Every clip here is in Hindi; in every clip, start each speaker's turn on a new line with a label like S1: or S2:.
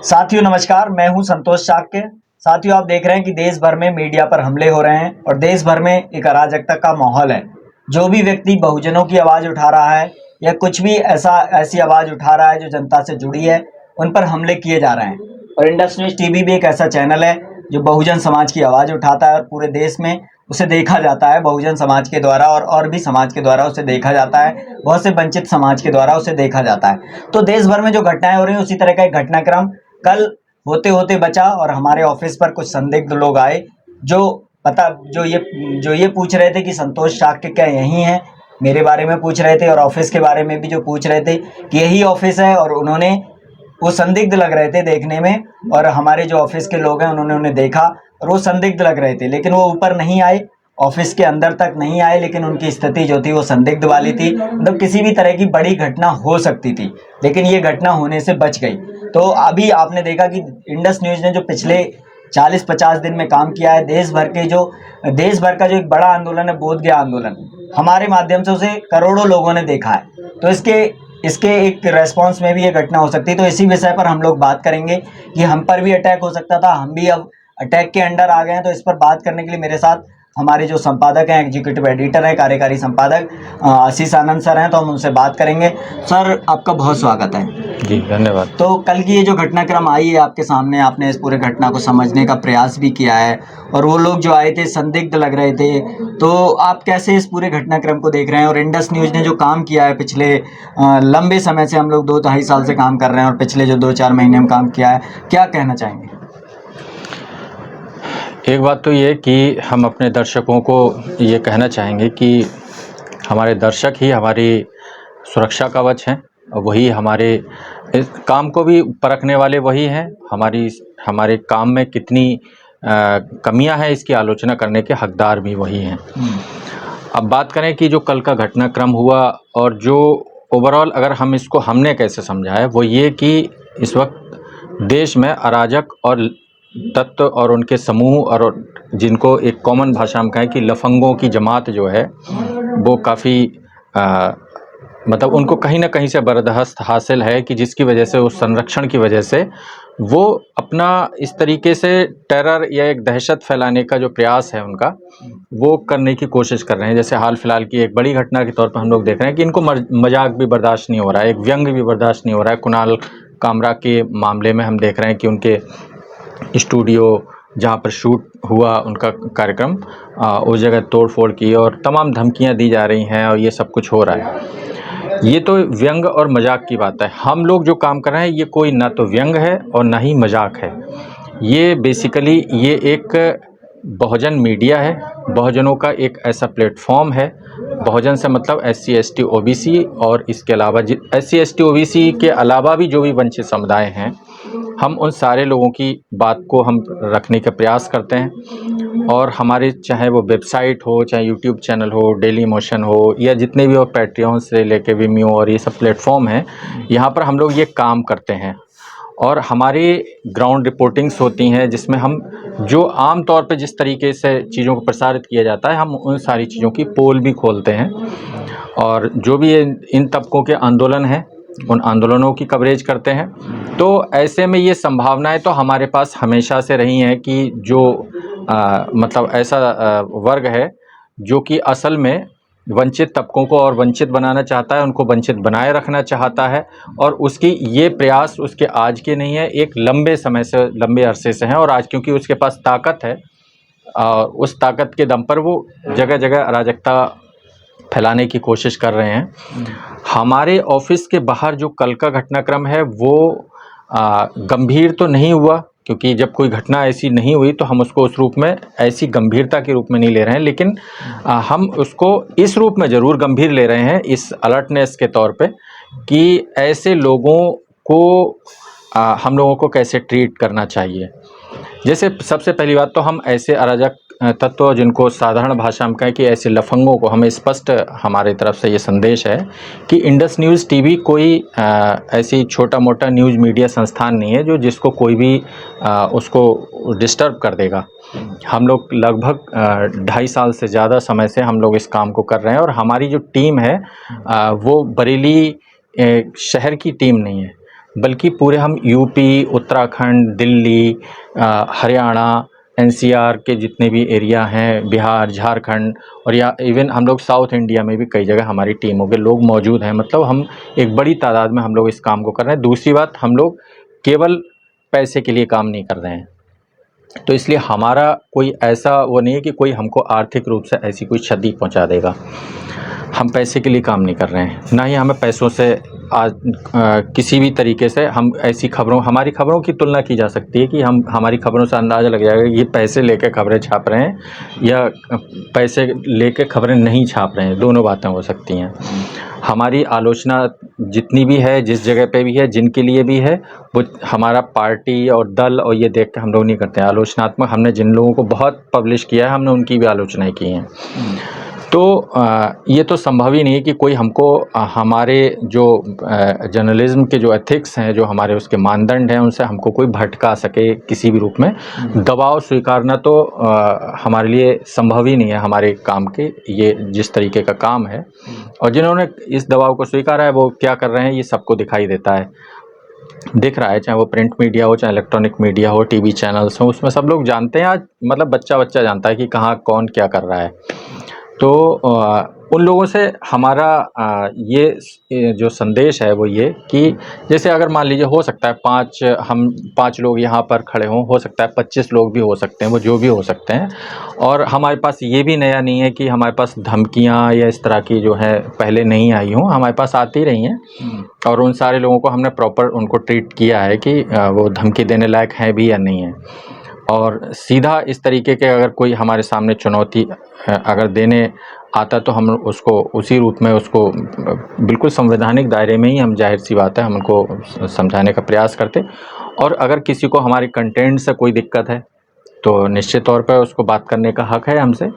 S1: साथियों नमस्कार, मैं हूं संतोष चाक्य। साथियों आप देख रहे हैं कि देश भर में मीडिया पर हमले हो रहे हैं और देश भर में एक अराजकता का माहौल है। जो भी व्यक्ति बहुजनों की आवाज़ उठा रहा है या कुछ भी ऐसी आवाज़ उठा रहा है जो जनता से जुड़ी है, उन पर हमले किए जा रहे हैं। और इंडस न्यूज़ टीवी भी एक ऐसा चैनल है जो बहुजन समाज की आवाज़ उठाता है और पूरे देश में उसे देखा जाता है बहुजन समाज के द्वारा और भी समाज के द्वारा उसे देखा जाता है, बहुत से वंचित समाज के द्वारा उसे देखा जाता है। तो देश भर में जो घटनाएं हो रही हैं उसी तरह का एक घटनाक्रम कल होते होते बचा और हमारे ऑफिस पर कुछ संदिग्ध लोग आए जो जो ये पूछ रहे थे कि संतोष चाक्य क्या यही हैं। मेरे बारे में पूछ रहे थे और ऑफिस के बारे में भी जो पूछ रहे थे कि यही ऑफिस है, और उन्होंने वो संदिग्ध लग रहे थे देखने में, और हमारे जो ऑफिस के लोग हैं उन्होंने उन्हें देखा और वो संदिग्ध लग रहे थे, लेकिन वो ऊपर नहीं आए, ऑफिस के अंदर तक नहीं आए, लेकिन उनकी स्थिति जो थी वो संदिग्ध वाली थी। मतलब किसी भी तरह की बड़ी घटना हो सकती थी, लेकिन ये घटना होने से बच गई। तो अभी आपने देखा कि इंडस न्यूज़ ने जो पिछले 40-50 दिन में काम किया है, देश भर का जो एक बड़ा आंदोलन है, बोध गया आंदोलन, हमारे माध्यम से उसे करोड़ों लोगों ने देखा है। तो इसके एक रेस्पॉन्स में भी ये घटना हो सकती है। तो इसी विषय पर हम लोग बात करेंगे कि हम पर भी अटैक हो सकता था, हम भी अब अटैक के अंडर आ गए हैं। तो इस पर बात करने के लिए मेरे साथ हमारे जो संपादक हैं, एग्जीक्यूटिव एडिटर हैं, कार्यकारी संपादक आशीष आनंद सर हैं, तो हम उनसे बात करेंगे। सर आपका बहुत स्वागत है।
S2: जी धन्यवाद।
S1: तो कल की ये जो घटनाक्रम आई है आपके सामने, आपने इस पूरे घटना को समझने का प्रयास भी किया है और वो लोग जो आए थे संदिग्ध लग रहे थे, तो आप कैसे इस पूरे घटनाक्रम को देख रहे हैं? और इंडस न्यूज़ ने जो काम किया है पिछले लंबे समय से, हम लोग 2-2.5 साल से काम कर रहे हैं और पिछले जो 2-4 महीने में काम किया है, क्या कहना चाहेंगे?
S2: एक बात तो ये कि हम अपने दर्शकों को ये कहना चाहेंगे कि हमारे दर्शक ही हमारी सुरक्षा कवच हैं और वही हमारे इस काम को भी परखने वाले वही हैं। हमारे काम में कितनी कमियां हैं इसकी आलोचना करने के हकदार भी वही हैं। अब बात करें कि जो कल का घटनाक्रम हुआ और जो ओवरऑल अगर हम इसको हमने कैसे समझा है, वो ये कि इस वक्त देश में अराजक और तत्व और उनके समूह और जिनको एक कॉमन भाषा में कहें कि लफंगों की जमात जो है वो काफ़ी मतलब उनको कहीं ना कहीं से बर्दाश्त हासिल है कि जिसकी वजह से उस संरक्षण की वजह से वो अपना इस तरीके से टेरर या एक दहशत फैलाने का जो प्रयास है उनका, वो करने की कोशिश कर रहे हैं। जैसे हाल फिलहाल की एक बड़ी घटना के तौर पर हम लोग देख रहे हैं कि इनको मजाक भी बर्दाश्त नहीं हो रहा है, एक व्यंग भी बर्दाश्त नहीं हो रहा है। कुणाल कामरा के मामले में हम देख रहे हैं कि उनके स्टूडियो जहाँ पर शूट हुआ उनका कार्यक्रम, उस जगह तोड़ फोड़ की और तमाम धमकियाँ दी जा रही हैं और ये सब कुछ हो रहा है। ये तो व्यंग और मजाक की बात है। हम लोग जो काम कर रहे हैं ये कोई ना तो व्यंग है और ना ही मजाक है। ये बेसिकली ये एक बहुजन मीडिया है, बहुजनों का एक ऐसा प्लेटफॉर्म है। बहुजन से मतलब SC ST OBC और इसके अलावा SC ST OBC के अलावा भी जो भी वंचित समुदाय हैं, हम उन सारे लोगों की बात को हम रखने का प्रयास करते हैं। और हमारे चाहे वो वेबसाइट हो, चाहे यूट्यूब चैनल हो, डेली मोशन हो, या जितने भी वो पैट्रियन से लेके विमियो और ये सब प्लेटफॉर्म हैं, यहाँ पर हम लोग ये काम करते हैं। और हमारी ग्राउंड रिपोर्टिंग्स होती हैं जिसमें हम जो आम तौर पे जिस तरीके से चीज़ों को प्रसारित किया जाता है, हम उन सारी चीज़ों की पोल भी खोलते हैं। और जो भी इन तबकों के आंदोलन हैं उन आंदोलनों की कवरेज करते हैं। तो ऐसे में ये संभावनाएं तो हमारे पास हमेशा से रही हैं कि जो मतलब ऐसा वर्ग है जो कि असल में वंचित तबकों को और वंचित बनाना चाहता है, उनको वंचित बनाए रखना चाहता है। और उसकी ये प्रयास उसके आज के नहीं है, एक लंबे समय से, लंबे अरसे से हैं। और आज क्योंकि उसके पास ताकत है, उस ताकत के दम पर वो जगह जगह अराजकता फैलाने की कोशिश कर रहे हैं। हमारे ऑफिस के बाहर जो कल का घटनाक्रम है वो गंभीर तो नहीं हुआ, क्योंकि जब कोई घटना ऐसी नहीं हुई तो हम उसको उस रूप में ऐसी गंभीरता के रूप में नहीं ले रहे हैं। लेकिन हम उसको इस रूप में ज़रूर गंभीर ले रहे हैं, इस अलर्टनेस के तौर पे, कि ऐसे लोगों को हम लोगों को कैसे ट्रीट करना चाहिए। जैसे सबसे पहली बात तो हम ऐसे अराजक तत्व जिनको साधारण भाषा में कहें कि ऐसे लफंगों को, हमें स्पष्ट हमारे तरफ से ये संदेश है कि इंडस न्यूज़ टीवी कोई ऐसी छोटा मोटा न्यूज़ मीडिया संस्थान नहीं है जो जिसको कोई भी उसको डिस्टर्ब कर देगा। हम लोग लगभग 2.5 साल से ज़्यादा समय से हम लोग इस काम को कर रहे हैं। और हमारी जो टीम है वो बरेली शहर की टीम नहीं है। बल्कि पूरे हम यूपी, उत्तराखंड, दिल्ली, हरियाणा, एनसीआर के जितने भी एरिया हैं, बिहार, झारखंड और या इवन हम लोग साउथ इंडिया में भी कई जगह हमारी टीमों के लोग मौजूद हैं। मतलब हम एक बड़ी तादाद में हम लोग इस काम को कर रहे हैं। दूसरी बात, हम लोग केवल पैसे के लिए काम नहीं कर रहे हैं, तो इसलिए हमारा कोई ऐसा वो नहीं है कि कोई हमको आर्थिक रूप से ऐसी कोई क्षति पहुंचा देगा। हम पैसे के लिए काम नहीं कर रहे हैं, ना ही हमें पैसों से आज किसी भी तरीके से हम ऐसी खबरों, हमारी खबरों की तुलना की जा सकती है कि हमारी खबरों से अंदाज़ा लग जाएगा कि ये पैसे लेके खबरें छाप रहे हैं या पैसे लेके खबरें नहीं छाप रहे हैं, दोनों बातें हो सकती हैं। हमारी आलोचना जितनी भी है, जिस जगह पे भी है, जिनके लिए भी है, वो हमारा पार्टी और दल और ये देख के हम लोग नहीं करते हैं। आलोचनात्मक हमने जिन लोगों को बहुत पब्लिश किया है, हमने उनकी भी आलोचनाएं की हैं। तो ये तो संभव ही नहीं है कि कोई हमको हमारे जो जर्नलिज्म के जो एथिक्स हैं, जो हमारे उसके मानदंड हैं, उनसे हमको कोई भटका सके किसी भी रूप में। दबाव स्वीकारना तो हमारे लिए संभव ही नहीं है हमारे काम के, ये जिस तरीके का काम है। और जिन्होंने इस दबाव को स्वीकारा है वो क्या कर रहे हैं ये सबको दिखाई देता है, दिख रहा है, चाहे वो प्रिंट मीडिया हो, चाहे इलेक्ट्रॉनिक मीडिया हो, टीवी चैनल्स हो, उसमें सब लोग जानते हैं। आज मतलब बच्चा बच्चा जानता है कि कहाँ कौन क्या कर रहा है। तो उन लोगों से हमारा ये जो संदेश है वो ये कि जैसे अगर मान लीजिए हो सकता है हम 5 लोग यहाँ पर खड़े हों, हो सकता है 25 लोग भी हो सकते हैं, वो जो भी हो सकते हैं। और हमारे पास ये भी नया नहीं है कि हमारे पास धमकियाँ या इस तरह की जो है पहले नहीं आई हों, हमारे पास आती रही हैं। और उन सारे लोगों को हमने प्रॉपर उनको ट्रीट किया है कि वो धमकी देने लायक हैं भी या नहीं है। और सीधा इस तरीके के अगर कोई हमारे सामने चुनौती अगर देने आता तो हम उसको उसी रूप में उसको बिल्कुल संवैधानिक दायरे में ही हम, जाहिर सी बात है, हम उनको समझाने का प्रयास करते। और अगर किसी को हमारे कंटेंट से कोई दिक्कत है तो निश्चित तौर पर उसको बात करने का हक है हमसे,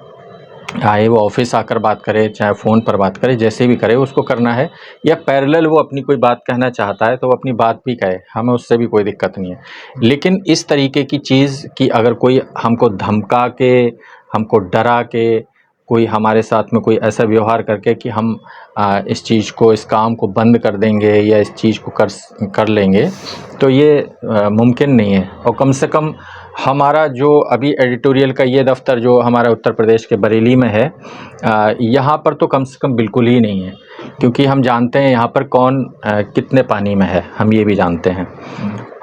S2: आए वो ऑफिस आकर बात करे, चाहे फ़ोन पर बात करे, जैसे भी करे उसको करना है। या पैरेलल वो अपनी कोई बात कहना चाहता है तो वो अपनी बात भी कहे, हमें उससे भी कोई दिक्कत नहीं है। लेकिन इस तरीके की चीज़ कि अगर कोई हमको धमका के, हमको डरा के, कोई हमारे साथ में कोई ऐसा व्यवहार करके कि हम इस चीज़ को, इस काम को बंद कर देंगे या इस चीज़ को कर लेंगे, तो ये मुमकिन नहीं है। और कम से कम हमारा जो अभी एडिटोरियल का ये दफ़्तर जो हमारा उत्तर प्रदेश के बरेली में है, यहाँ पर तो कम से कम बिल्कुल ही नहीं है, क्योंकि हम जानते हैं यहाँ पर कौन कितने पानी में है, हम ये भी जानते हैं।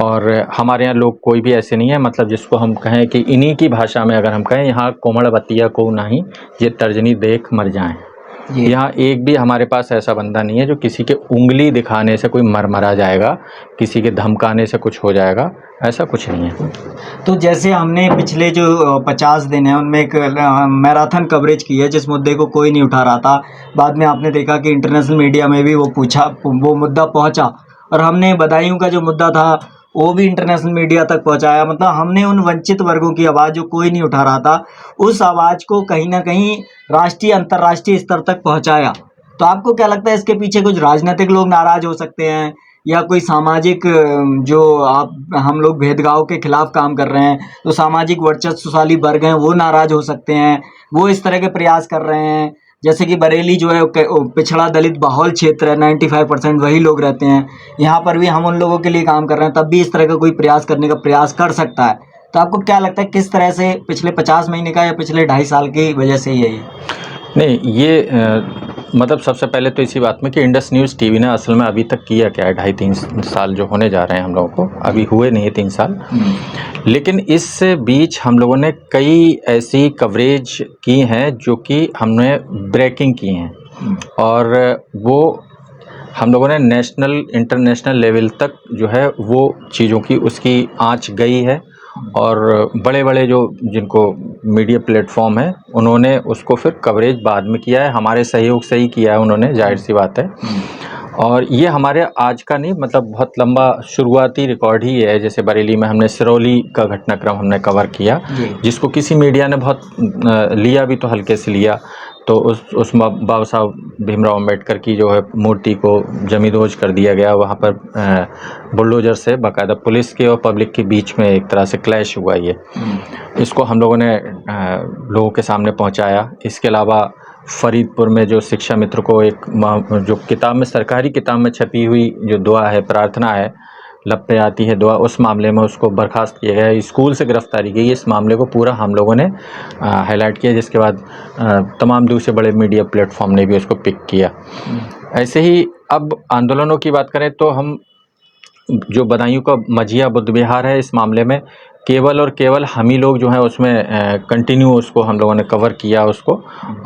S2: और हमारे यहाँ लोग कोई भी ऐसे नहीं है, मतलब जिसको हम कहें कि इन्हीं की भाषा में अगर हम कहें, यहाँ कोमड़ बतिया को नहीं ये तर्जनी देख मर जाएं। यहाँ एक भी हमारे पास ऐसा बंदा नहीं है जो किसी के उंगली दिखाने से कोई मरा जाएगा, किसी के धमकाने से कुछ हो जाएगा, ऐसा कुछ नहीं है।
S1: तो जैसे हमने पिछले जो 50 दिन हैं उनमें एक मैराथन कवरेज की है जिस मुद्दे को कोई नहीं उठा रहा था। बाद में आपने देखा कि इंटरनेशनल मीडिया में भी वो मुद्दा पहुंचा, और हमने बदायूं का जो मुद्दा था वो भी इंटरनेशनल मीडिया तक पहुंचाया। मतलब हमने उन वंचित वर्गों की आवाज़ जो कोई नहीं उठा रहा था, उस आवाज़ को कहीं ना कहीं राष्ट्रीय अंतर्राष्ट्रीय स्तर तक पहुंचाया। तो आपको क्या लगता है इसके पीछे कुछ राजनीतिक लोग नाराज हो सकते हैं, या कोई सामाजिक जो हम लोग भेदभाव के खिलाफ काम कर रहे हैं, तो सामाजिक वर्चस्वशाली वर्ग हैं वो नाराज हो सकते हैं, वो इस तरह के प्रयास कर रहे हैं? जैसे कि बरेली जो है पिछड़ा दलित बहुल क्षेत्र है, 95% वही लोग रहते हैं, यहाँ पर भी हम उन लोगों के लिए काम कर रहे हैं, तब भी इस तरह का कोई प्रयास करने का प्रयास कर सकता है। तो आपको क्या लगता है किस तरह से पिछले 50 महीने का या पिछले 2.5 साल की वजह से यही?
S2: नहीं, ये मतलब सबसे पहले तो इसी बात में कि इंडस न्यूज़ टीवी ने असल में अभी तक किया क्या है, 2.5-3 साल जो होने जा रहे हैं हम लोगों को, अभी हुए नहीं है 3 साल। लेकिन इस बीच हम लोगों ने कई ऐसी कवरेज की हैं जो कि हमने ब्रेकिंग की हैं, और वो हम लोगों ने नेशनल इंटरनेशनल लेवल तक जो है वो चीज़ों की उसकी आँच गई है। और बड़े-बड़े जो जिनको मीडिया प्लेटफॉर्म है उन्होंने उसको फिर कवरेज बाद में किया है, हमारे सहयोग से ही किया है उन्होंने, जाहिर सी बात है। और ये हमारे आज का नहीं, मतलब बहुत लंबा शुरुआती रिकॉर्ड ही है। जैसे बरेली में हमने सिरौली का घटनाक्रम हमने कवर किया, जिसको किसी मीडिया ने बहुत लिया भी तो हल्के से लिया। तो उस बाबा साहब भीमराव अम्बेडकर की जो है मूर्ति को जमींदोज कर दिया गया, वहाँ पर बुलडोजर से बाकायदा पुलिस के और पब्लिक के बीच में एक तरह से क्लैश हुआ। ये इसको हम लोगों ने लोगों के सामने पहुँचाया। इसके अलावा फरीदपुर में जो शिक्षा मित्र को एक जो किताब में, सरकारी किताब में छपी हुई जो दुआ है, प्रार्थना है, लपटे आती है दुआ, उस मामले में उसको बर्खास्त किया गया, स्कूल से गिरफ्तारी की। इस मामले को पूरा हम लोगों ने हाईलाइट किया, जिसके बाद तमाम दूसरे बड़े मीडिया प्लेटफॉर्म ने भी उसको पिक किया। ऐसे ही अब आंदोलनों की बात करें तो हम जो बदायूं का मझिया बुद्ध विहार है, इस मामले में केवल और केवल हम ही लोग जो हैं उसमें कंटिन्यू उसको हम लोगों ने कवर किया उसको,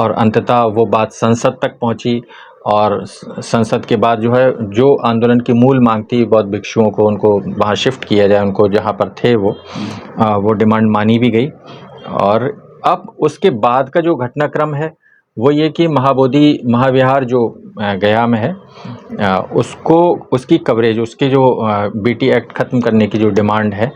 S2: और अंततः वो बात संसद तक पहुंची। और संसद के बाद जो है, जो आंदोलन की मूल मांग थी बौद्ध भिक्षुओं को, उनको वहाँ शिफ्ट किया जाए, उनको जहाँ पर थे वो डिमांड मानी भी गई। और अब उसके बाद का जो घटनाक्रम है वो ये कि महाबोधि महाविहार जो गया में है, उसको उसकी कवरेज, उसके जो बीटी एक्ट ख़त्म करने की जो डिमांड है,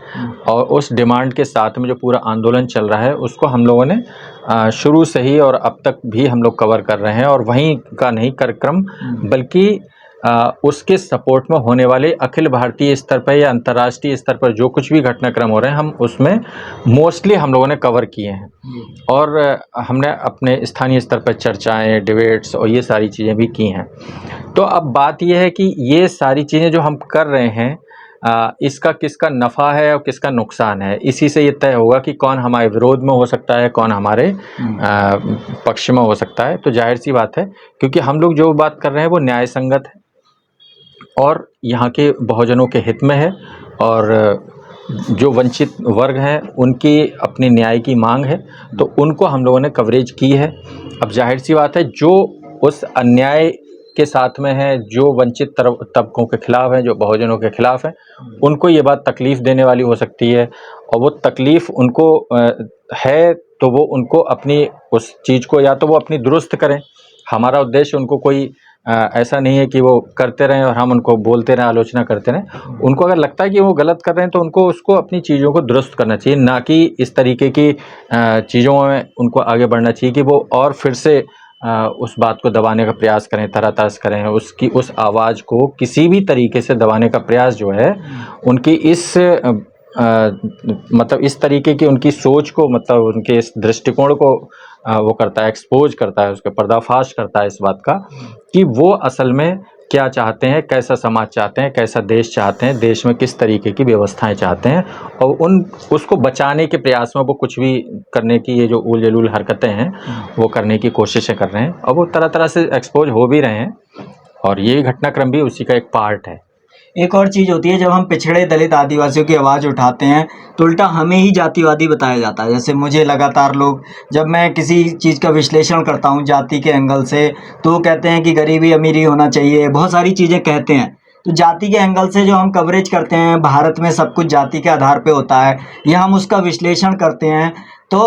S2: और उस डिमांड के साथ में जो पूरा आंदोलन चल रहा है, उसको हम लोगों ने शुरू से ही और अब तक भी हम लोग कवर कर रहे हैं। और वहीं का नहीं कार्यक्रम, बल्कि उसके सपोर्ट में होने वाले अखिल भारतीय स्तर पर या अंतर्राष्ट्रीय स्तर पर जो कुछ भी घटनाक्रम हो रहे हैं, हम उसमें मोस्टली हम लोगों ने कवर किए हैं। और हमने अपने स्थानीय स्तर पर चर्चाएं, डिबेट्स और ये सारी चीज़ें भी की हैं। तो अब बात ये है कि ये सारी चीज़ें जो हम कर रहे हैं, इसका किसका नफ़ा है और किसका नुकसान है, इसी से ये तय होगा कि कौन हमारे विरोध में हो सकता है, कौन हमारे पक्ष में हो सकता है। तो जाहिर सी बात है, क्योंकि हम लोग जो बात कर रहे हैं वो न्याय संगत है और यहाँ के बहुजनों के हित में है, और जो वंचित वर्ग हैं उनकी अपनी न्याय की मांग है, तो उनको हम लोगों ने कवरेज की है। अब जाहिर सी बात है, जो उस अन्याय के साथ में है, जो वंचित तबकों के खिलाफ हैं, जो बहुजनों के खिलाफ हैं, उनको ये बात तकलीफ़ देने वाली हो सकती है। और वो तकलीफ़ उनको है, तो वो उनको अपनी उस चीज़ को या तो वो अपनी दुरुस्त करें। हमारा उद्देश्य उनको कोई ऐसा नहीं है कि वो करते रहें और हम उनको बोलते रहें, आलोचना करते रहें। उनको अगर लगता है कि वो गलत कर रहे हैं, तो उनको उसको अपनी चीज़ों को दुरुस्त करना चाहिए, ना कि इस तरीके की चीज़ों में उनको आगे बढ़ना चाहिए कि वो और फिर से उस बात को दबाने का प्रयास करें, तरातास करें, उसकी उस आवाज़ को किसी भी तरीके से दबाने का प्रयास जो है, उनकी इस मतलब इस तरीके की उनकी सोच को, मतलब उनके इस दृष्टिकोण को वो करता है, एक्सपोज करता है, उसका पर्दाफाश करता है इस बात का कि वो असल में क्या चाहते हैं, कैसा समाज चाहते हैं, कैसा देश चाहते हैं, देश में किस तरीके की व्यवस्थाएं चाहते हैं, और उसको बचाने के प्रयास में वो कुछ भी करने की, ये जो उल जलूल हरकतें हैं वो करने की कोशिशें कर रहे हैं, और वो तरह तरह से एक्सपोज हो भी रहे हैं, और ये घटनाक्रम भी उसी का एक पार्ट है।
S1: एक और चीज़ होती है, जब हम पिछड़े दलित आदिवासियों की आवाज़ उठाते हैं तो उल्टा हमें ही जातिवादी बताया जाता है। जैसे मुझे लगातार लोग, जब मैं किसी चीज़ का विश्लेषण करता हूँ जाति के एंगल से, तो वो कहते हैं कि गरीबी अमीरी होना चाहिए, बहुत सारी चीज़ें कहते हैं। तो जाति के एंगल से जो हम कवरेज करते हैं, भारत में सब कुछ जाति के आधार पे होता है, या हम उसका विश्लेषण करते हैं, तो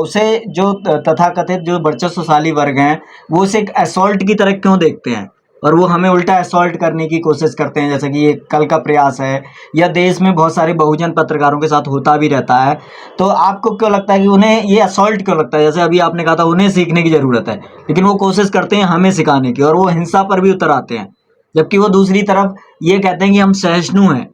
S1: उसे जो तथाकथित जो वर्चस्वशाली वर्ग हैं, वो उसे एक असॉल्ट की तरह क्यों देखते हैं, और वो हमें उल्टा असॉल्ट करने की कोशिश करते हैं, जैसे कि ये कल का प्रयास है, या देश में बहुत सारे बहुजन पत्रकारों के साथ होता भी रहता है। तो आपको क्यों लगता है कि उन्हें ये असॉल्ट क्यों लगता है? जैसे अभी आपने कहा था उन्हें सीखने की ज़रूरत है, लेकिन वो कोशिश करते हैं हमें सिखाने की, और वो हिंसा पर भी उतर आते हैं। जबकि वो दूसरी तरफ ये कहते हैं कि हम सहिष्णु हैं,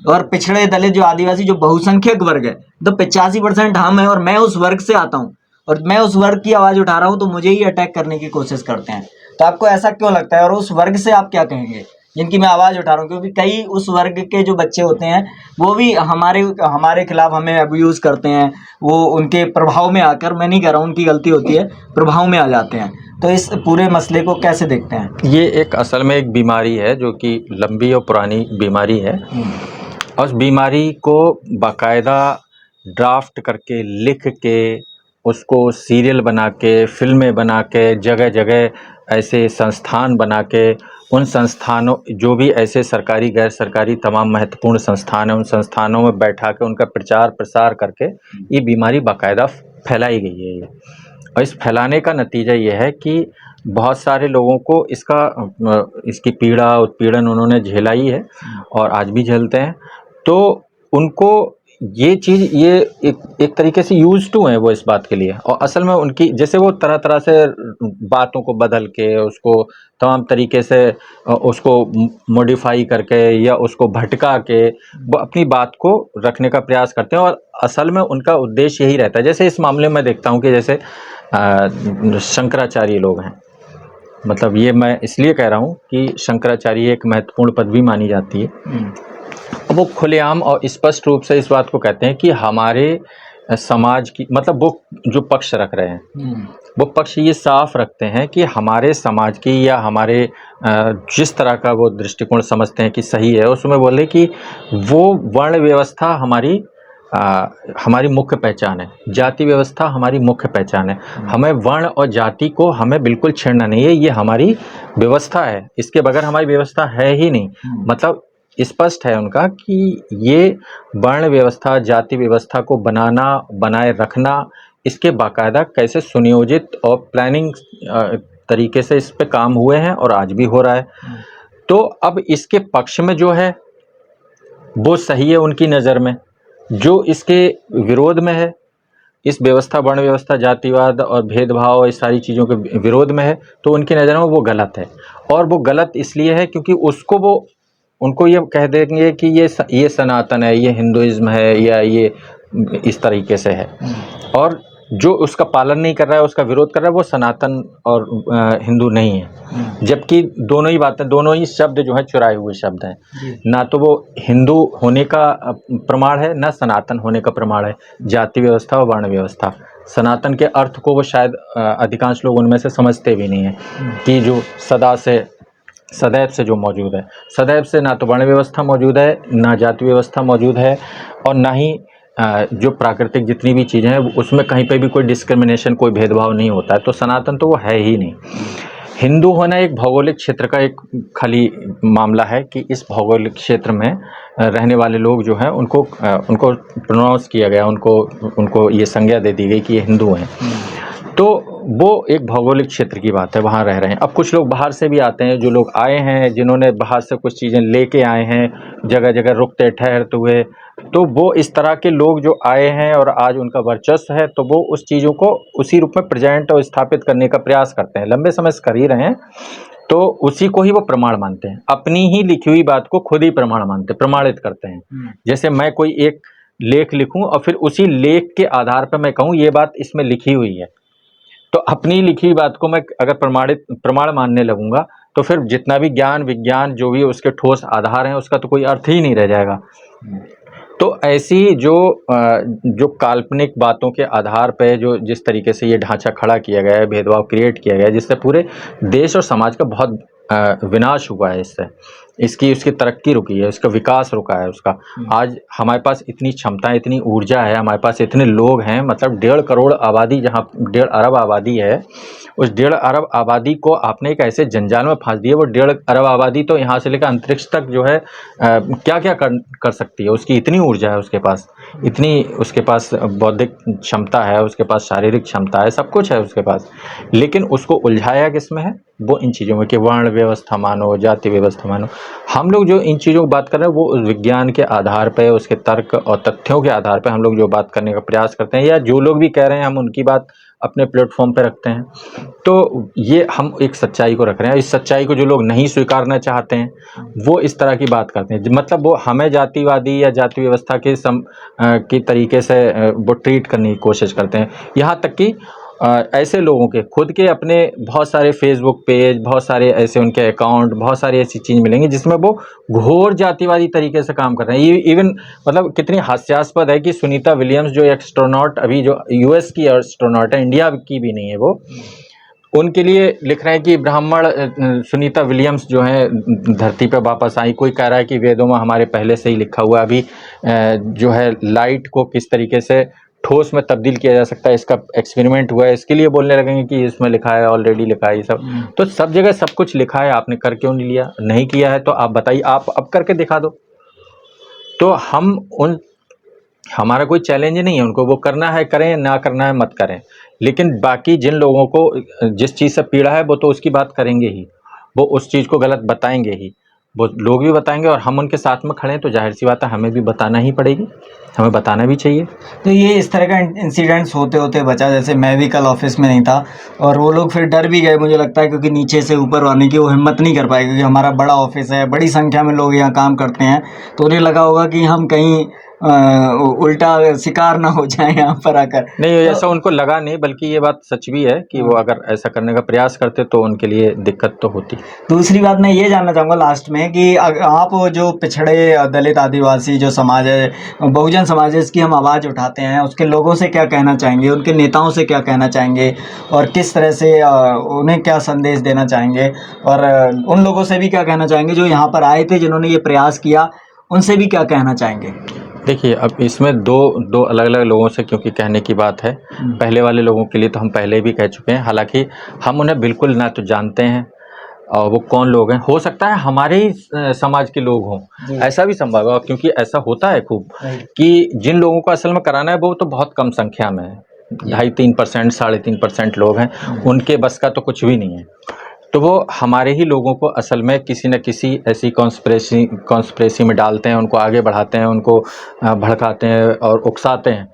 S1: और पिछड़े दलित जो आदिवासी जो बहुसंख्यक वर्ग है, तो 85% हम हैं, और मैं उस वर्ग से आता हूँ, और मैं उस वर्ग की आवाज़ उठा रहा हूँ, तो मुझे ही अटैक करने की कोशिश करते हैं। तो आपको ऐसा क्यों लगता है, और उस वर्ग से आप क्या कहेंगे जिनकी मैं आवाज़ उठा रहा हूँ? क्योंकि कई उस वर्ग के जो बच्चे होते हैं, वो भी हमारे खिलाफ हमें अब्यूज़ करते हैं, वो उनके प्रभाव में आकर, मैं नहीं कह रहा हूँ उनकी गलती होती है, प्रभाव में आ जाते हैं। तो इस पूरे मसले को कैसे देखते हैं?
S2: ये एक असल में एक बीमारी है जो कि लंबी और पुरानी बीमारी है, और उस बीमारी को बाकायदा ड्राफ्ट करके, लिख के, उसको सीरियल बना के, फिल्में बना के, जगह जगह ऐसे संस्थान बना के, उन संस्थानों, जो भी ऐसे सरकारी गैर सरकारी तमाम महत्वपूर्ण संस्थान हैं, उन संस्थानों में बैठा के उनका प्रचार प्रसार करके ये बीमारी बाकायदा फैलाई गई है ये। और इस फैलाने का नतीजा ये है कि बहुत सारे लोगों को इसकी पीड़ा उत्पीड़न उन्होंने झेला ही है और आज भी झेलते हैं। तो उनको ये चीज़, ये एक तरीके से यूज़ टू हैं वो इस बात के लिए, और असल में उनकी, जैसे वो तरह तरह से बातों को बदल के, उसको तमाम तरीके से उसको मॉडिफाई करके या उसको भटका के वो अपनी बात को रखने का प्रयास करते हैं, और असल में उनका उद्देश्य यही रहता है। जैसे इस मामले में देखता हूँ कि जैसे शंकराचार्य लोग हैं, मतलब ये मैं इसलिए कह रहा हूँ कि शंकराचार्य एक महत्वपूर्ण पदवी मानी जाती है, वो खुलेआम और स्पष्ट रूप से इस बात को कहते हैं कि हमारे समाज की मतलब वो जो पक्ष रख रहे हैं वो पक्ष ये साफ रखते हैं कि हमारे समाज की या हमारे जिस तरह का वो दृष्टिकोण समझते हैं कि सही है, उसमें बोले कि वो वर्ण व्यवस्था हमारी मुख्य पहचान है, जाति व्यवस्था हमारी मुख्य पहचान है। हमें वर्ण और जाति को हमें बिल्कुल छेड़ना नहीं है, ये हमारी व्यवस्था है, इसके बगैर हमारी व्यवस्था है ही नहीं। मतलब स्पष्ट है उनका कि ये वर्ण व्यवस्था, जाति व्यवस्था को बनाए रखना, इसके बाकायदा कैसे सुनियोजित और प्लानिंग तरीके से इस पे काम हुए हैं और आज भी हो रहा है। तो अब इसके पक्ष में जो है वो सही है उनकी नज़र में, जो इसके विरोध में है, इस व्यवस्था, वर्ण व्यवस्था, जातिवाद और भेदभाव, इस सारी चीज़ों के विरोध में है, तो उनकी नज़र में वो गलत है। और वो गलत इसलिए है क्योंकि उनको ये कह देंगे कि ये सनातन है, ये हिंदुइज्म है, या ये इस तरीके से है। और जो उसका पालन नहीं कर रहा है, उसका विरोध कर रहा है, वो सनातन और हिंदू नहीं है। जबकि दोनों ही बातें, दोनों ही शब्द जो हैं चुराए हुए शब्द हैं। ना तो वो हिंदू होने का प्रमाण है, ना सनातन होने का प्रमाण है। जाति व्यवस्था और वर्ण व्यवस्था, सनातन के अर्थ को वो शायद अधिकांश लोग उनमें से समझते भी नहीं हैं कि जो सदैव से जो मौजूद है, सदैव से ना तो वर्ण व्यवस्था मौजूद है, ना जाति व्यवस्था मौजूद है, और ना ही जो प्राकृतिक जितनी भी चीज़ें हैं उसमें कहीं पे भी कोई डिस्क्रिमिनेशन, कोई भेदभाव नहीं होता है। तो सनातन तो वो है ही नहीं। हिंदू होना एक भौगोलिक क्षेत्र का एक खाली मामला है कि इस भौगोलिक क्षेत्र में रहने वाले लोग जो हैं उनको प्रोनाउंस किया गया, उनको ये संज्ञा दे दी गई कि ये हिंदू हैं। तो वो एक भौगोलिक क्षेत्र की बात है, वहाँ रह रहे हैं। अब कुछ लोग बाहर से भी आते हैं, जो लोग आए हैं, जिन्होंने बाहर से कुछ चीज़ें लेके आए हैं, जगह जगह रुकते ठहरते हुए, तो वो इस तरह के लोग जो आए हैं और आज उनका वर्चस्व है, तो वो उस चीज़ों को उसी रूप में प्रेजेंट और स्थापित करने का प्रयास करते हैं, लंबे समय से कर ही रहे हैं। तो उसी को ही वो प्रमाण मानते हैं, अपनी ही लिखी हुई बात को खुद ही प्रमाण मानते, प्रमाणित करते हैं। जैसे मैं कोई एक लेख लिखूं और फिर उसी लेख के आधार पर मैं कहूँ ये बात इसमें लिखी हुई है, तो अपनी लिखी हुई बात को मैं अगर प्रमाण मानने लगूंगा, तो फिर जितना भी ज्ञान विज्ञान जो भी उसके ठोस आधार हैं, उसका तो कोई अर्थ ही नहीं रह जाएगा। तो ऐसी जो काल्पनिक बातों के आधार पे जिस तरीके से ये ढांचा खड़ा किया गया है, भेदभाव क्रिएट किया गया है, जिससे पूरे देश और समाज का बहुत विनाश हुआ है, उसकी तरक्की रुकी है, उसका विकास रुका है उसका। आज हमारे पास इतनी क्षमता, इतनी ऊर्जा है, हमारे पास इतने लोग हैं, मतलब 1.5 करोड़ आबादी, जहाँ 1.5 अरब आबादी है, उस 1.5 अरब आबादी को आपने एक ऐसे जंजाल में फांस दिया। वो 1.5 अरब आबादी तो यहाँ से लेकर अंतरिक्ष तक जो है क्या क्या कर सकती है, उसकी इतनी ऊर्जा है उसके पास, इतनी उसके पास बौद्धिक क्षमता है, उसके पास शारीरिक क्षमता है, सब कुछ है उसके पास, लेकिन उसको उलझाया किस में है? वो इन चीज़ों में कि वर्ण व्यवस्था मानो, जाति व्यवस्था मानो। हम लोग जो इन चीज़ों की बात कर रहे हैं वो विज्ञान के आधार पे, उसके तर्क और तथ्यों के आधार पे हम लोग जो बात करने का प्रयास करते हैं, या जो लोग भी कह रहे हैं हम उनकी बात अपने प्लेटफॉर्म पे रखते हैं। तो ये हम एक सच्चाई को रख रहे हैं। इस सच्चाई को जो लोग नहीं स्वीकारना चाहते हैं वो इस तरह की बात करते हैं, मतलब वो हमें जातिवादी या जाति व्यवस्था के तरीके से वो ट्रीट करने की कोशिश करते हैं। यहाँ तक कि ऐसे लोगों के खुद के अपने बहुत सारे फेसबुक पेज, बहुत सारे ऐसे उनके अकाउंट, बहुत सारी ऐसी चीज़ मिलेंगी जिसमें वो घोर जातिवादी तरीके से काम कर रहे हैं। इवन मतलब कितनी हास्यास्पद है कि सुनीता विलियम्स जो एस्ट्रोनॉट, अभी जो यूएस की एस्ट्रोनॉट है, इंडिया की भी नहीं है वो, उनके लिए लिख रहे हैं कि ब्राह्मण सुनीता विलियम्स जो है धरती पर वापस आई। कोई कह रहा है कि वेदों में हमारे पहले से ही लिखा हुआ, अभी जो है लाइट को किस तरीके से ठोस में तब्दील किया जा सकता है, इसका एक्सपेरिमेंट हुआ है, इसके लिए बोलने लगेंगे कि इसमें लिखा है, ऑलरेडी लिखा है ये सब। तो सब जगह सब कुछ लिखा है, आपने कर क्यों नहीं लिया? नहीं किया है तो आप बताइए, आप अब करके दिखा दो। तो हमारा कोई चैलेंज नहीं है, उनको वो करना है करें, ना करना है मत करें, लेकिन बाकी जिन लोगों को जिस चीज़ से पीड़ा है वो तो उसकी बात करेंगे ही, वो उस चीज़ को गलत बताएंगे ही, वो लोग भी बताएंगे, और हम उनके साथ में खड़े हैं तो जाहिर सी बात है हमें भी बताना ही पड़ेगी, हमें बताना भी चाहिए।
S1: तो ये इस तरह का इंसिडेंट्स होते होते बचा। जैसे मैं भी कल ऑफिस में नहीं था और वो लोग फिर डर भी गए, मुझे लगता है, क्योंकि नीचे से ऊपर आने की वो हिम्मत नहीं कर पाए, क्योंकि हमारा बड़ा ऑफिस है, बड़ी संख्या में लोग यहाँ काम करते हैं, तो उन्हें लगा होगा कि हम कहीं उल्टा शिकार ना हो जाए यहाँ पर आकर।
S2: नहीं,
S1: तो
S2: ऐसा उनको लगा नहीं, बल्कि ये बात सच भी है कि वो अगर ऐसा करने का प्रयास करते तो उनके लिए दिक्कत तो होती।
S1: दूसरी बात मैं ये जानना चाहूँगा लास्ट में कि आप जो पिछड़े दलित आदिवासी जो समाज है, बहुजन समाज है, इसकी हम आवाज़ उठाते हैं, उसके लोगों से क्या कहना चाहेंगे, उनके नेताओं से क्या कहना चाहेंगे और किस तरह से उन्हें क्या संदेश देना चाहेंगे, और उन लोगों से भी क्या कहना चाहेंगे जो यहाँ पर आए थे, जिन्होंने ये प्रयास किया, उनसे भी क्या कहना चाहेंगे?
S2: देखिए, अब इसमें दो अलग-अलग लोगों से क्योंकि कहने की बात है, पहले वाले लोगों के लिए तो हम पहले भी कह चुके हैं, हालाँकि हम उन्हें बिल्कुल ना तो जानते हैं और वो कौन लोग हैं। हो सकता है हमारे ही समाज के लोग हों, ऐसा भी संभव है, क्योंकि ऐसा होता है खूब कि जिन लोगों को असल में कराना है वो तो बहुत कम संख्या में है, 2.5-3%, 3.5% लोग हैं, उनके बस का तो कुछ भी नहीं है। तो वो हमारे ही लोगों को असल में किसी न किसी ऐसी कॉन्स्पिरेसी में डालते हैं, उनको आगे बढ़ाते हैं, उनको भड़काते हैं और उकसाते हैं,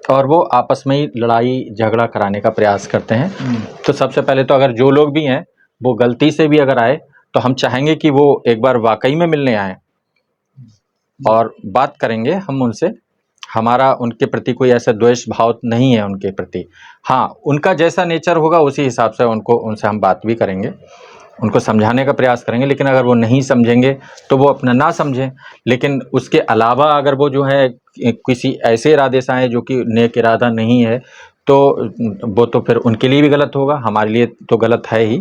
S2: और वो आपस में ही लड़ाई झगड़ा कराने का प्रयास करते हैं। तो सबसे पहले तो अगर जो लोग भी हैं वो गलती से भी अगर आए तो हम चाहेंगे कि वो एक बार वाकई में मिलने आए और बात करेंगे हम उनसे। हमारा उनके प्रति कोई ऐसा द्वेष भाव नहीं है उनके प्रति। हाँ, उनका जैसा नेचर होगा उसी हिसाब से उनसे हम बात भी करेंगे, उनको समझाने का प्रयास करेंगे, लेकिन अगर वो नहीं समझेंगे तो वो अपना ना समझें। लेकिन उसके अलावा अगर वो जो है किसी ऐसे इरादे से आए जो कि नेक इरादा नहीं है, तो वो तो फिर उनके लिए भी गलत होगा, हमारे लिए तो गलत है ही।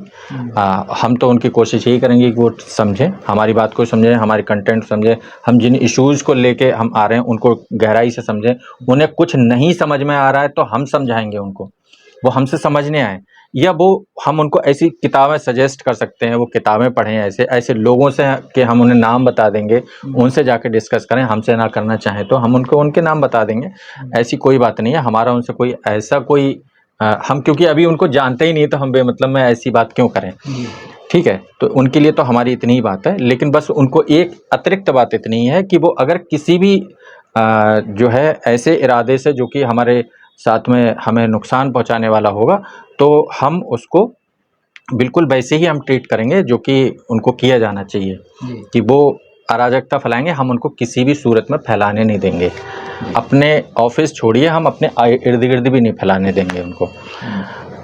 S2: हम तो उनकी कोशिश यही करेंगे कि वो समझें, हमारी बात को समझें, हमारे कंटेंट समझें, हम जिन इश्यूज़ को लेके हम आ रहे हैं उनको गहराई से समझें। उन्हें कुछ नहीं समझ में आ रहा है तो हम समझाएँगे उनको, वो हमसे समझने आएँ, या वो हम उनको ऐसी किताबें सजेस्ट कर सकते हैं, वो किताबें पढ़ें, ऐसे लोगों से कि हम उन्हें नाम बता देंगे, उनसे जाके डिस्कस करें, हमसे ना करना चाहें तो हम उनको उनके नाम बता देंगे। ऐसी कोई बात नहीं है, हमारा उनसे कोई ऐसा कोई हम क्योंकि अभी उनको जानते ही नहीं तो हम बेमतलब में ऐसी बात क्यों करें, ठीक है? तो उनके लिए तो हमारी इतनी ही बात है, लेकिन बस उनको एक अतिरिक्त बात इतनी है कि वो अगर किसी भी जो है ऐसे इरादे से जो कि हमारे साथ में हमें नुकसान पहुंचाने वाला होगा, तो हम उसको बिल्कुल वैसे ही हम ट्रीट करेंगे जो कि उनको किया जाना चाहिए, कि वो अराजकता फैलाएंगे, हम उनको किसी भी सूरत में फैलाने नहीं देंगे। अपने ऑफिस छोड़िए, हम अपने इर्द गिर्द भी नहीं फैलाने देंगे उनको।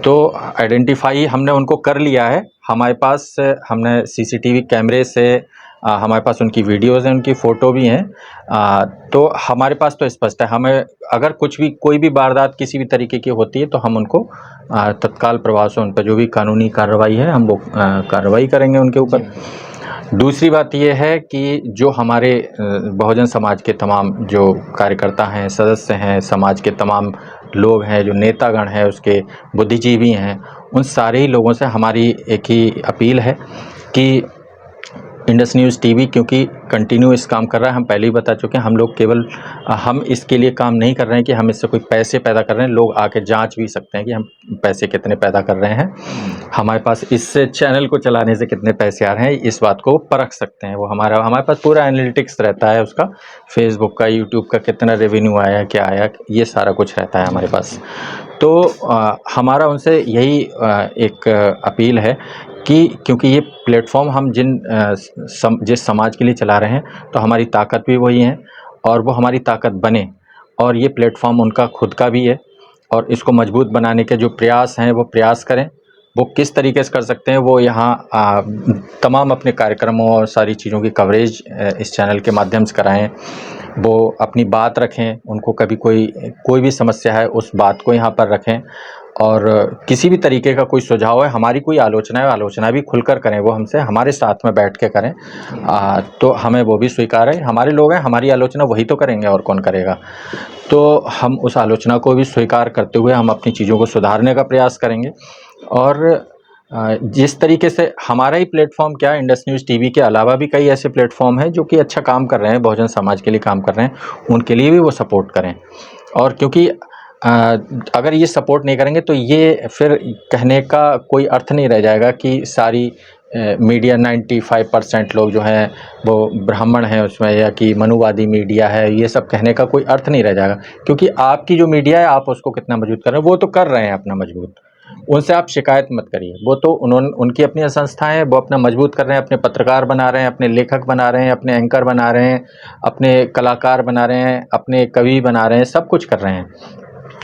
S2: तो आइडेंटिफाई हमने उनको कर लिया है, हमारे पास हमने सीसीटीवी कैमरे से हमारे पास उनकी वीडियोज़ हैं, उनकी फ़ोटो भी हैं। तो हमारे पास तो स्पष्ट है, हमें अगर कुछ भी कोई भी वारदात किसी भी तरीके की होती है तो हम उनको तत्काल प्रभाव से उन पर जो भी कानूनी कार्रवाई है हम वो कार्रवाई करेंगे उनके ऊपर। दूसरी बात ये है कि जो हमारे बहुजन समाज के तमाम जो कार्यकर्ता हैं, सदस्य हैं, समाज के तमाम लोग हैं, जो नेतागण हैं, उसके बुद्धिजीवी हैं, उन सारे ही लोगों से हमारी एक ही अपील है कि इंडस न्यूज़ टीवी क्योंकि कंटिन्यू इस काम कर रहा है, हम पहले ही बता चुके हैं, हम लोग केवल हम इसके लिए काम नहीं कर रहे हैं कि हम इससे कोई पैसे पैदा कर रहे हैं, लोग आके जांच भी सकते हैं कि हम पैसे कितने पैदा कर रहे हैं, हमारे पास इससे चैनल को चलाने से कितने पैसे आ रहे हैं, इस बात को परख सकते हैं। वो हमारे पास पूरा एनालिटिक्स रहता है उसका, फेसबुक का, यूट्यूब का कितना रेवेन्यू आया, क्या आया, ये सारा कुछ रहता है हमारे पास। तो हमारा उनसे यही एक अपील है कि क्योंकि ये प्लेटफॉर्म हम जिस समाज के लिए चला रहे हैं, तो हमारी ताकत भी वही है और वो हमारी ताकत बने, और ये प्लेटफॉर्म उनका खुद का भी है, और इसको मजबूत बनाने के जो प्रयास हैं वो प्रयास करें। वो किस तरीके से कर सकते हैं, वो यहाँ तमाम अपने कार्यक्रमों और सारी चीज़ों की कवरेज इस चैनल के माध्यम से कराएं, वो अपनी बात रखें, उनको कभी कोई भी समस्या है उस बात को यहाँ पर रखें, और किसी भी तरीके का कोई सुझाव है, हमारी कोई आलोचना है, आलोचना भी खुलकर करें, वो हमसे हमारे साथ में बैठ के करें, तो हमें वो भी स्वीकार है। हमारे लोग हैं, हमारी आलोचना वही तो करेंगे और कौन करेगा। तो हम उस आलोचना को भी स्वीकार करते हुए हम अपनी चीज़ों को सुधारने का प्रयास करेंगे, और जिस तरीके से हमारा ही प्लेटफॉर्म क्या, इंडस न्यूज़ टीवी के अलावा भी कई ऐसे प्लेटफॉर्म हैं जो कि अच्छा काम कर रहे हैं, बहुजन समाज के लिए काम कर रहे हैं, उनके लिए भी वो सपोर्ट करें। और क्योंकि अगर ये सपोर्ट नहीं करेंगे तो ये फिर कहने का कोई अर्थ नहीं रह जाएगा कि सारी मीडिया 95% लोग जो हैं वो ब्राह्मण हैं उसमें, या कि मनुवादी मीडिया है, ये सब कहने का कोई अर्थ नहीं रह जाएगा, क्योंकि आपकी जो मीडिया है आप उसको कितना मजबूत कर रहे हैं, वो तो कर रहे हैं अपना मजबूत, उनसे आप शिकायत मत करिए। वो तो उनकी अपनी संस्थाएं हैं, वो अपना मजबूत कर रहे हैं, अपने पत्रकार बना रहे हैं, अपने लेखक बना रहे हैं, अपने एंकर बना रहे हैं, अपने कलाकार बना रहे हैं, अपने कवि बना रहे हैं, सब कुछ कर रहे हैं।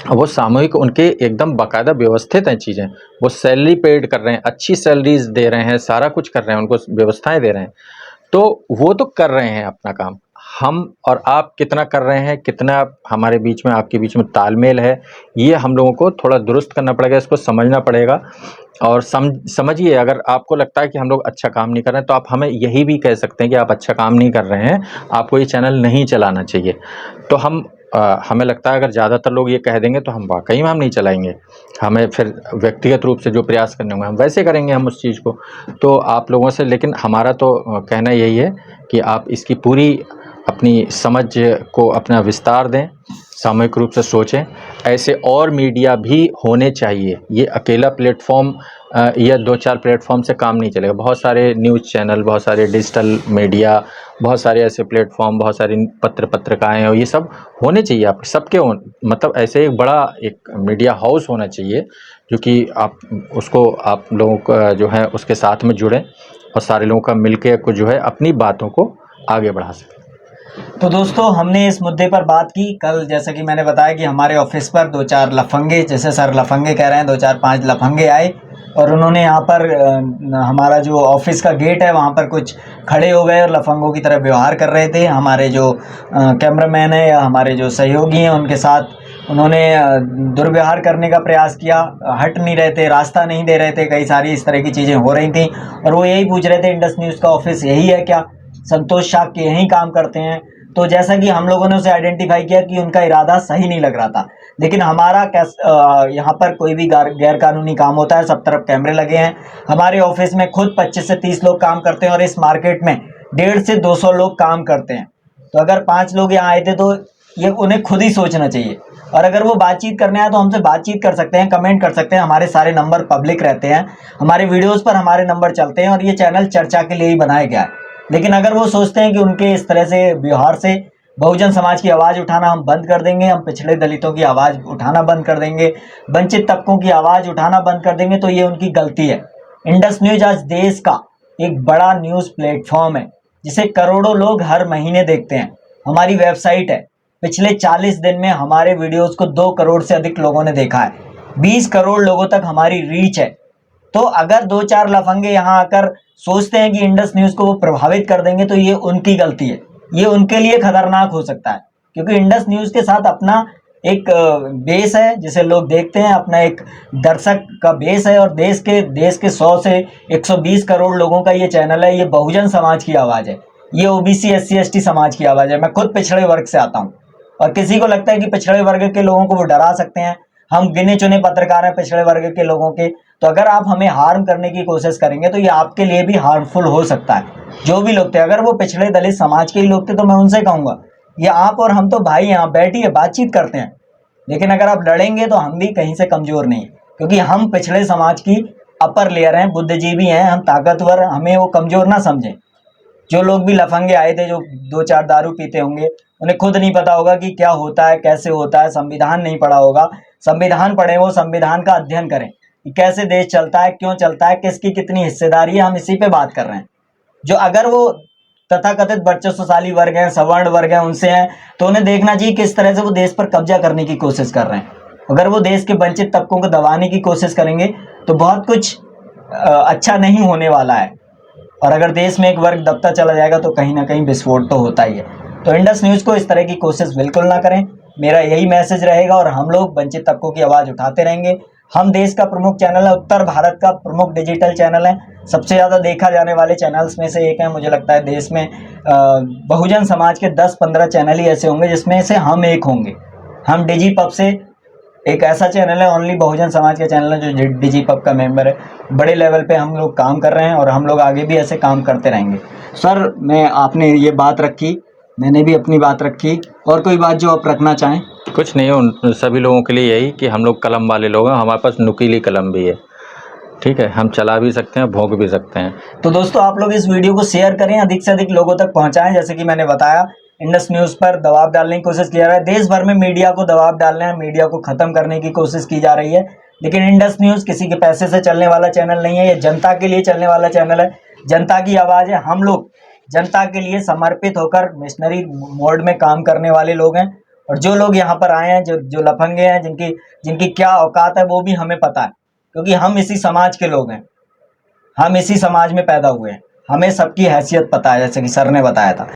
S2: वो सामूहिक उनके एकदम बाकायदा व्यवस्थित हैं चीज़ें। वो सैलरी पेड कर रहे हैं, अच्छी सैलरीज दे रहे हैं, सारा कुछ कर रहे हैं, उनको व्यवस्थाएं दे रहे हैं। तो वो तो कर रहे हैं अपना काम। हम और आप कितना कर रहे हैं, कितना हमारे बीच में, आपके बीच में तालमेल है, ये हम लोगों को थोड़ा दुरुस्त करना पड़ेगा, इसको समझना पड़ेगा। और समझिए, अगर आपको लगता है कि हम लोग अच्छा काम नहीं कर रहे हैं, तो आप हमें यही भी कह सकते हैं कि आप अच्छा काम नहीं कर रहे हैं, आपको ये चैनल नहीं चलाना चाहिए। तो हमें लगता है अगर ज़्यादातर लोग ये कह देंगे तो हम वाकई में हम नहीं चलाएंगे। हमें फिर व्यक्तिगत रूप से जो प्रयास करने होंगे हम वैसे करेंगे हम उस चीज़ को। तो आप लोगों से, लेकिन हमारा तो कहना यही है कि आप इसकी पूरी अपनी समझ को अपना विस्तार दें, सामूहिक रूप से सोचें। ऐसे और मीडिया भी होने चाहिए। ये अकेला प्लेटफॉर्म या 2-4 प्लेटफॉर्म से काम नहीं चलेगा। बहुत सारे न्यूज़ चैनल, बहुत सारे डिजिटल मीडिया, बहुत सारे ऐसे प्लेटफॉर्म, बहुत सारी पत्रिकाएँ, और ये सब होने चाहिए। आप सबके मतलब ऐसे एक बड़ा एक मीडिया हाउस होना चाहिए, जो कि आप लोगों का जो है उसके साथ में जुड़ें और सारे लोगों का मिलके कुछ जो है अपनी बातों को आगे बढ़ा सकें।
S1: तो दोस्तों, हमने इस मुद्दे पर बात की कल। जैसा कि मैंने बताया कि हमारे ऑफिस पर 2-4 लफंगे, जैसे सर लफंगे कह रहे हैं, 2-4-5 लफंगे आए और उन्होंने यहाँ पर हमारा जो ऑफिस का गेट है वहाँ पर कुछ खड़े हो गए और लफंगों की तरह व्यवहार कर रहे थे। हमारे जो कैमरामैन है या हमारे जो सहयोगी हैं उनके साथ उन्होंने दुर्व्यवहार करने का प्रयास किया। हट नहीं रहे थे, रास्ता नहीं दे रहे थे, कई सारी इस तरह की चीज़ें हो रही थी। और वो यही पूछ रहे थे, इंडस न्यूज़ का ऑफिस यही है क्या, संतोष शाक्य यहीं काम करते हैं? तो जैसा कि हम लोगों ने उसे आइडेंटिफाई किया कि उनका इरादा सही नहीं लग रहा था। लेकिन हमारा यहाँ पर कोई भी गैर कानूनी काम होता है, सब तरफ कैमरे लगे हैं। हमारे ऑफिस में खुद 25 से 30 लोग काम करते हैं और इस मार्केट में 150 से 200 लोग काम करते हैं। तो अगर 5 लोग यहाँ आए थे तो ये उन्हें खुद ही सोचना चाहिए। और अगर वो बातचीत करने आए तो हमसे बातचीत कर सकते हैं, कमेंट कर सकते हैं। हमारे सारे नंबर पब्लिक रहते हैं, हमारे वीडियोस पर हमारे नंबर चलते हैं और ये चैनल चर्चा के लिए ही बनाया गया है। लेकिन अगर वो सोचते हैं कि उनके इस तरह से व्यवहार से बहुजन समाज की आवाज़ उठाना हम बंद कर देंगे, हम पिछड़े दलितों की आवाज़ उठाना बंद कर देंगे, वंचित तबकों की आवाज़ उठाना बंद कर देंगे, तो ये उनकी गलती है। इंडस न्यूज़ आज देश का एक बड़ा न्यूज़ प्लेटफॉर्म है जिसे करोड़ों लोग हर महीने देखते हैं। हमारी वेबसाइट है, पिछले 40 दिन में हमारे वीडियोस को 2 करोड़ से अधिक लोगों ने देखा है। 20 करोड़ लोगों तक हमारी रीच है। तो अगर 2-4 लफंगे यहाँ आकर सोचते हैं कि इंडस न्यूज़ को वो प्रभावित कर देंगे, तो ये उनकी गलती है। ये उनके लिए खतरनाक हो सकता है, क्योंकि इंडस न्यूज़ के साथ अपना एक बेस है जिसे लोग देखते हैं, अपना एक दर्शक का बेस है। और देश के 100 से 120 करोड़ लोगों का ये चैनल है। ये बहुजन समाज की आवाज़ है, ये ओबीसी SC ST समाज की आवाज़ है। मैं खुद पिछड़े वर्ग से आता हूँ और किसी को लगता है कि पिछड़े वर्ग के लोगों को वो डरा सकते हैं। हम गिने चुने पत्रकार हैं पिछड़े वर्ग के लोगों के, तो अगर आप हमें हार्म करने की कोशिश करेंगे तो ये आपके लिए भी हार्मफुल हो सकता है। जो भी लोग थे, अगर वो पिछड़े दलित समाज के ही लोग थे तो मैं उनसे कहूँगा, ये आप और हम तो भाई, यहाँ बैठिए, बातचीत करते हैं। लेकिन अगर आप लड़ेंगे तो हम भी कहीं से कमज़ोर नहीं, क्योंकि हम पिछड़े समाज की अपर लेयर हैं, बुद्धिजीवी हैं, हम ताकतवर, हमें वो कमज़ोर ना समझें। जो लोग भी लफंगे आए थे, जो 2-4 दारू पीते होंगे, उन्हें खुद नहीं पता होगा कि क्या होता है, कैसे होता है। संविधान नहीं पढ़ा होगा। संविधान पढ़ें, वो संविधान का अध्ययन करें कि कैसे देश चलता है, क्यों चलता है, किसकी कितनी हिस्सेदारी है। हम इसी पे बात कर रहे हैं। जो अगर वो तथाकथित वर्चस्वशाली वर्ग हैं, सवर्ण वर्ग हैं, उनसे हैं, तो उन्हें देखना चाहिए किस तरह से वो देश पर कब्जा करने की कोशिश कर रहे हैं। अगर वो देश के वंचित तबकों को दबाने की कोशिश करेंगे तो बहुत कुछ अच्छा नहीं होने वाला है। और अगर देश में एक वर्ग दबता चला जाएगा तो कहीं ना कहीं विस्फोट तो होता ही है। तो इंडस न्यूज़ को इस तरह की कोशिश बिल्कुल ना करें। मेरा यही मैसेज रहेगा और हम लोग वंचित तबकों की आवाज़ उठाते रहेंगे। हम देश का प्रमुख चैनल है, उत्तर भारत का प्रमुख डिजिटल चैनल है, सबसे ज़्यादा देखा जाने वाले चैनल्स में से एक है। मुझे लगता है देश में बहुजन समाज के 10-15 चैनल ही ऐसे होंगे जिसमें से हम एक होंगे। हम डिजीपब से एक ऐसा चैनल है, ओनली बहुजन समाज का चैनल है जो डिजीपब का मेंबर है। बड़े लेवल पे हम लोग काम कर रहे हैं और हम लोग आगे भी ऐसे काम करते रहेंगे। सर, आपने ये बात रखी, मैंने भी अपनी बात रखी, और कोई बात जो आप रखना चाहें?
S2: कुछ नहीं, उन सभी लोगों के लिए यही कि हम लोग कलम वाले लोग हैं, हमारे पास नुकीली कलम भी है। ठीक है, हम चला भी सकते हैं, भोंक भी सकते हैं।
S1: तो दोस्तों, आप लोग इस वीडियो को शेयर करें, अधिक से अधिक लोगों तक पहुंचाएं। जैसे कि मैंने बताया, इंडस न्यूज़ पर दबाव डालने की कोशिश किया जा रहा है। देश भर में मीडिया को दबाव डालना है, मीडिया को ख़त्म करने की कोशिश की जा रही है। लेकिन इंडस न्यूज़ किसी के पैसे से चलने वाला चैनल नहीं है, ये जनता के लिए चलने वाला चैनल है। जनता की आवाज़ है। हम लोग जनता के लिए समर्पित होकर मिशनरी मोड में काम करने वाले लोग हैं। और जो लोग यहाँ पर आए हैं, जो लफंगे हैं, जिनकी क्या औकात है वो भी हमें पता है, क्योंकि हम इसी समाज के लोग हैं, हम इसी समाज में पैदा हुए हैं, हमें सबकी हैसियत पता है, जैसे कि सर ने बताया था।